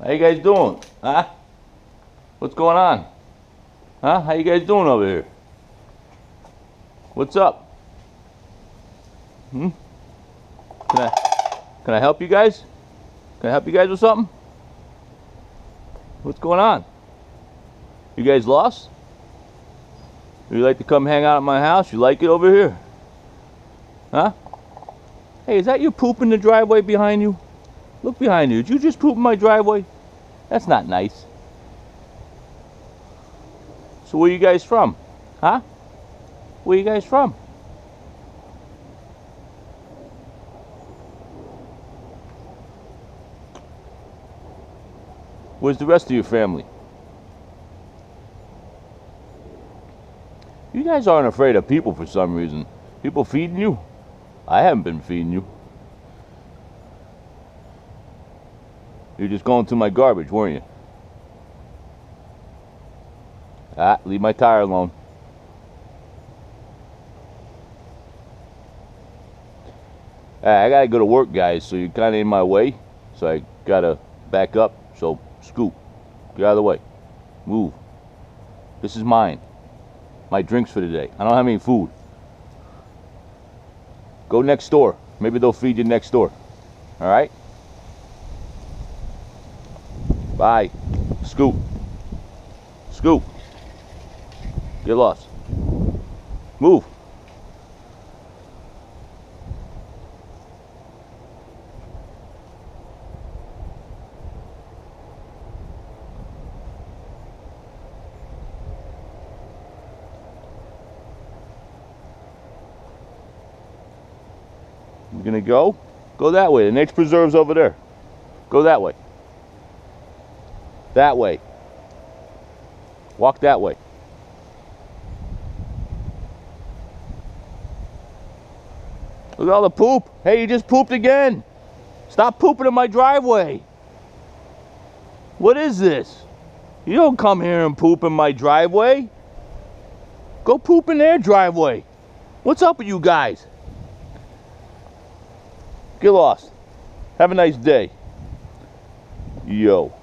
How you guys doing? Huh? What's going on? Huh? How you guys doing over here? What's up? Hmm? Can I help you guys? Can I help you guys with something? What's going on? You guys lost? You like to come hang out at my house? You like it over here? Huh? Hey, is that you poop in the driveway behind you? Look behind you. Did you just poop in my driveway? That's not nice. So where you guys from? Huh? Where you guys from? Where's the rest of your family? You guys aren't afraid of people for some reason. People feeding you? I haven't been feeding you. You're just going through my garbage, weren't you? Ah, leave my tire alone. I gotta go to work, guys, so you're kind of in my way. So I gotta back up. So scoot. Get out of the way. Move. This is mine. My drinks for the day. I don't have any food. Go next door. Maybe they'll feed you next door. All right? Bye. Scoot. Scoot. Get lost. Move. You're gonna go? Go that way. The next preserve's over there. Go that way. That way. Walk that way. Look at all the poop. Hey, you just pooped again. Stop pooping in my driveway. What is this? You don't come here and poop in my driveway. Go poop in their driveway. What's up with you guys? Get lost. Have a nice day. Yo.